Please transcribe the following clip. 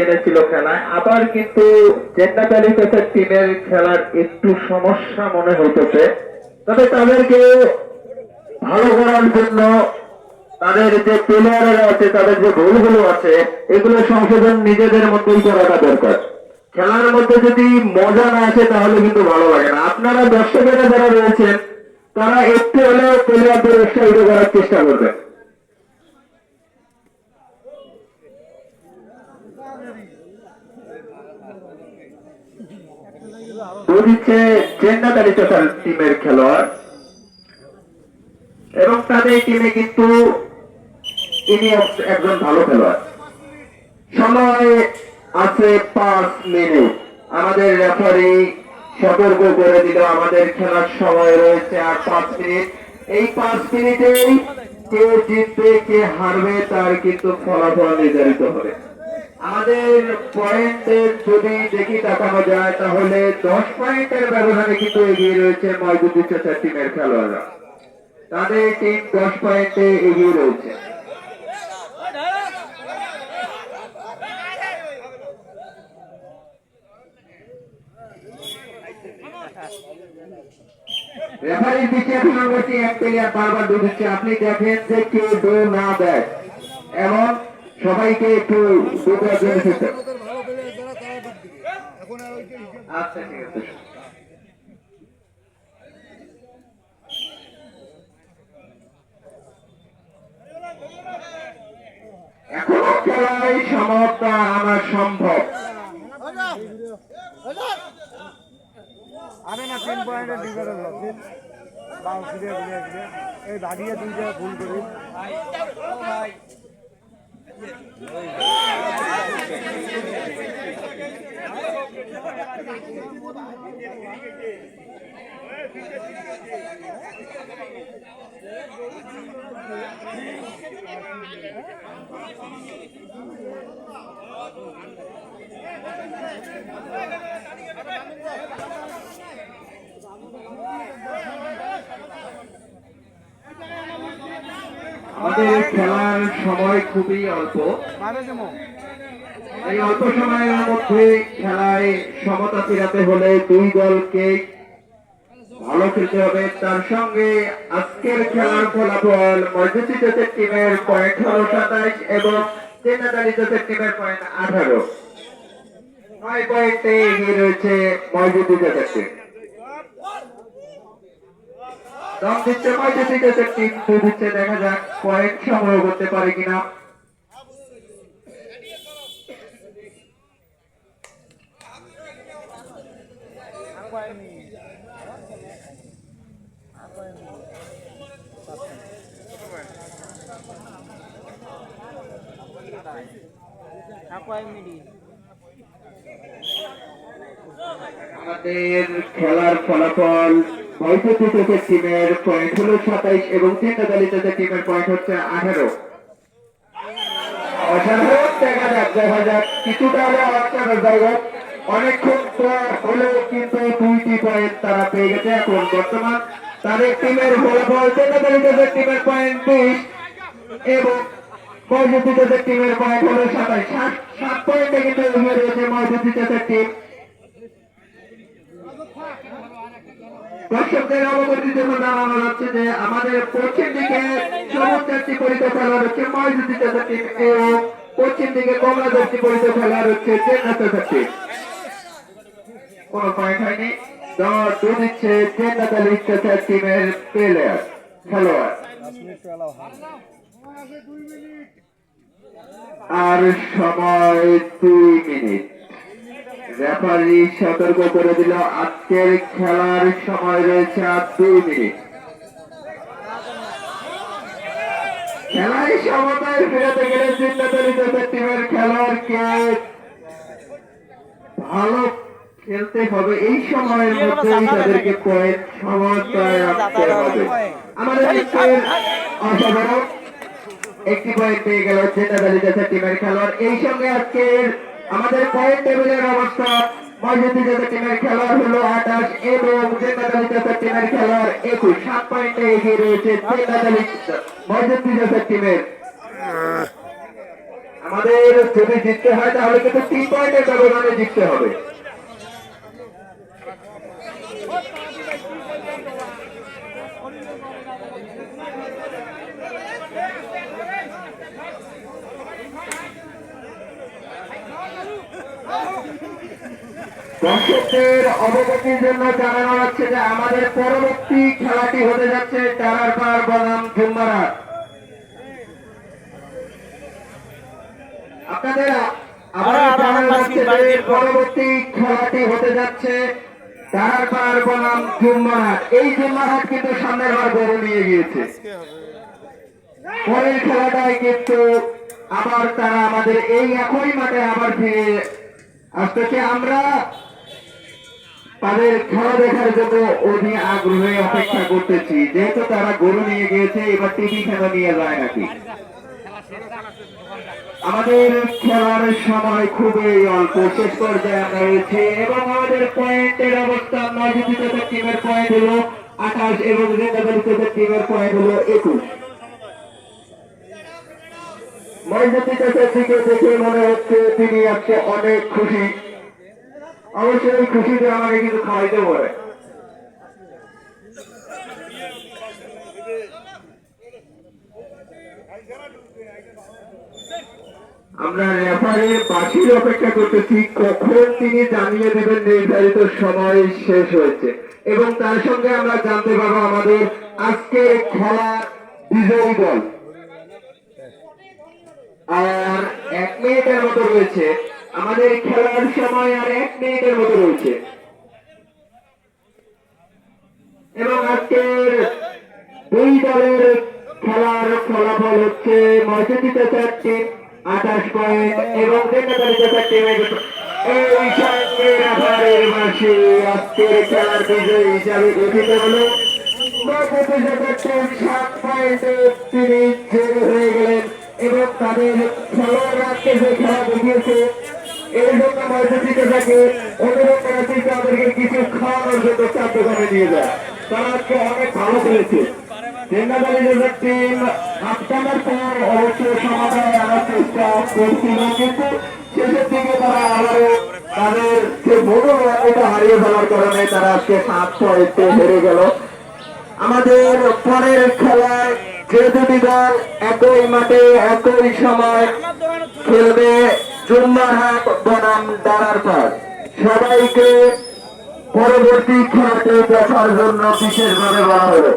এনেছিল খেলায়, আবার কিন্তু জেন্নাত আলী চাচার টিমের খেলার একটু সমস্যা মনে হইতেছে। তবে তাদেরকে ভালো করার জন্য তাদের যে প্লেয়ারেরা আছে, তাদের যে ভুলগুলো আছে, এগুলো সংশোধন নিজেদের মধ্যেই করাটা দরকার। খেলার মধ্যে যদি মজা না আসে তাহলে কিন্তু ভালো লাগে না। আপনারা দর্শকেরা যারা রয়েছেন তারা একটু হলেও প্লেয়ারদের উৎসাহিত করার চেষ্টা করবেন। দিচ্ছে জেন্নাত আলী চাচার টিমের খেলোয়াড় এবং তাদের টিমে কিন্তু ইনি একজন ভালো খেলোয়াড়। সময় আছে 5 মিনিট। আমাদের রেফারি সতর্ক করে দিল আমাদের খেলার সময় রয়েছে আর 5 মিনিট। এই 5 মিনিটেই কে জিতবে কে হারবে তার কিন্তু ফলাফল নির্ধারিত হবে। আমাদের পয়েন্টের যদি দেখি দেখানো যায় তাহলে 10 পয়েন্টের ব্যবধানে কিন্তু এগিয়ে রয়েছে ময়দুদ্দিন চাচার টিমের খেলোয়াড়রা। তাদের টিম 10 পয়েন্টে এগিয়ে রয়েছে। রেফারির দিকে পূর্ববর্তী এক প্লেয়ার বারবার দৌড় দিচ্ছে। আপনি দেখেন যে কেউ দৌড় না দেয়, এমন সবাইকে একটু দৌড় দেওয়ার জন্য চেষ্টা। আচ্ছা ঠিক আছে। এখনো খেলায় সমতা আনা সম্ভব। আরে না 3 পয়েন্টের ডিফারেন্স আছে। বাউ ফিরে এই দাঁড়িয়ে দুই জায়গা ভুল করি। ভাই আমাদের খেলার সময় খুবই অল্প। এই অল্প সময়ের মধ্যে খেলায় সমতা ফেরাতে হলে দুই দলকে ভালো খেলতে হবে। তার সঙ্গে আজকের খেলার ফলাফল ময়দুদ্দিন চাচার টিমের পয়েন্ট হলো 27 এবং জেন্নাত আলী চাচার টিমের পয়েন্ট 18। 9 পয়েন্টে এগিয়ে রয়েছে ময়দুদ্দিন চাচার টিম। দম দিচ্ছে ময়দুদ্দিন চাচার টিম, দিচ্ছে, দেখা যাক পয়েন্ট সংগ্রহ করতে পারে কিনা। আমাদের খেলার ফলাফল ময়দুদ্দিন চাচার টিমের পয়েন্ট হলো 27 এবং জেন্নাত আলী চাচার টিমের পয়েন্ট হচ্ছে 18। অসাধারণ, দেখা যাক কিছুটা হলে অসাধারণ জায়গা। অনেকক্ষণ হলেও কিন্তু 2টি পয়েন্ট তারা পেয়ে গেছে। এখন বর্তমান তাদের টিমের ফলাফল জেন্নাত আলী চাচার টিমের পয়েন্ট 20 এবং ময়দুদ্দিন চাচার টিমের পয়েন্ট হলো 27। 7 পয়েন্টে কিন্তু এগিয়ে রয়েছে ময়দুদ্দিন চাচার টিম। দর্শকদের অবগতির জন্য জানানো যাচ্ছে যে আমাদের পশ্চিম দিকে সবুজ জার্সি পরিত খেলোয়াড় হচ্ছে ময়দুদ্দিন চাচার টিম এবং পশ্চিম দিকে কমলা জার্সি পরিত খেলোয়াড় হচ্ছে জেন্নাত চাচার টিম। কোন পয়েন্ট হয়নি। দৌড় দিচ্ছে জেন্নাত আলী চাচার টিমের প্লেয়ার খেলোয়াড়। আর সময় 2 মিনিট। রেফারি সতর্ক করে দিল আজকের খেলার সময় রয়েছে আর 2 মিনিট। খেলায় সমতায় ফেরাতে গেলে জেন্নাত আলী চাচার টিমের খেলোয়াড়কে ভালো খেলতে হবে। এই সময়ের মধ্যেই তাদেরকে পয়েন্ট সমতায় রাখতে হবে। আমাদের অসাধারণ একটি পয়েন্ট পেয়ে গেল জেন্নাত আলী চাচার টিমের খেলোয়াড়। এই সঙ্গে আজকের আমাদের পয়েন্ট টেবিলের অবস্থা ময়দুদ্দিন চাচার টিমের খেলোয়াড় হলো 28 এবং জেন্নাত আলী চাচার টিমের খেলোয়াড় 21। 7 পয়েন্টে এগিয়ে রয়েছে জেন্নাত আলী ময়দুদ্দিন চাচার টিমের। আমাদের যদি জিততে হয় তাহলে কিন্তু 3 পয়েন্টের ব্যবধানে জিততে হবে। দর্শকদের অবগতির জন্য জানানো হচ্ছে যে আমাদের পরবর্তী খেলাটি হতে যাচ্ছে টারারপাড় বনাম জুম্মারহাট। আপনাদের আবার জানানো হচ্ছে যে পরবর্তী খেলাটি হতে যাচ্ছে টারারপাড় বনাম জুম্মারহাট। এই জুম্মারহাট কিন্তু সামনের বার গরু নিয়ে গিয়েছে। পরের খেলাটাই কিন্তু আবার তারা আমাদের এই একই মাঠে আবার ফিরে আসতেছে। আমরা তাদের খেলা দেখার জন্য অধীর আগ্রহে অপেক্ষা করতেছি, যেহেতু তারা গরু নিয়ে গিয়েছে, এবার টিভি খেলা নিয়ে যায় নাকি। আমাদের খেলার সময় খুবই অল্প, শেষ পর্যায়ে আমরা রয়েছে এবং আমাদের পয়েন্টের অবস্থা ময়দানিদের টিমের পয়েন্ট হলো 28 এবং রেন্দাবালিদের টিমের পয়েন্ট হলো 21। ময়দানিদের দিকে দেখে মনে হচ্ছে তিনি আজকে অনেক খুশি। অবশ্যই খুশিতে আমাকে কিন্তু খাওয়াইতে পারে। আমরা রেফারির বাঁশির অপেক্ষা করতেছি, কখন তিনি জানিয়ে দেবেন নির্ধারিত সময় শেষ হয়েছে এবং তার সঙ্গে আমরা জানতে পারবো আমাদের আজকের খেলা বিজয়ী দল। আর 1 মিনিটের মতো রয়েছে, আমাদের খেলার সময় আর 1 মিনিটের মতো রয়েছে এবং আজকের 2 দলের খেলার ফলাফল হচ্ছে ময়দানিতে 4 টিম 28 পয়েন্ট এবং রেন্দাবালিতে 4 টিম। এই সঙ্গে রেফারির বাঁশি আজকের খেলার বিজয়ী হিসাবে ঘোষিত হলো। ময়দানিতে 7 পয়েন্টে তিনি জয়ী হয়ে গেলেন এবং তাদের খেলোয়াড়কে যে খেলা দেখিয়েছে এই জন্য ময়দানিতে তাকে অনুরোধ করা হচ্ছে তাদেরকে কিছু খাওয়ানোর জন্য চার দোকানে নিয়ে যায়। তারা আজকে অনেক ভালো খেলেছে। রেন্দাবালিদের টিম আটকানোর পর অবশ্য সমাধান আনার চেষ্টা করছিল, কিন্তু শেষের দিকে তারা আবারও তাদের যে মনোবলটা হারিয়ে ফেলার কারণে তারা আজকে 7 পয়েন্টে হেরে গেল। আমাদের পরের খেলায় যে 2টি দল একই মাঠে একই সময় খেলবে জুম্মারহাট বনাম টারারপাড়। সবাইকে পরবর্তী খেলাটি দেখার জন্য বিশেষভাবে বলা হলো।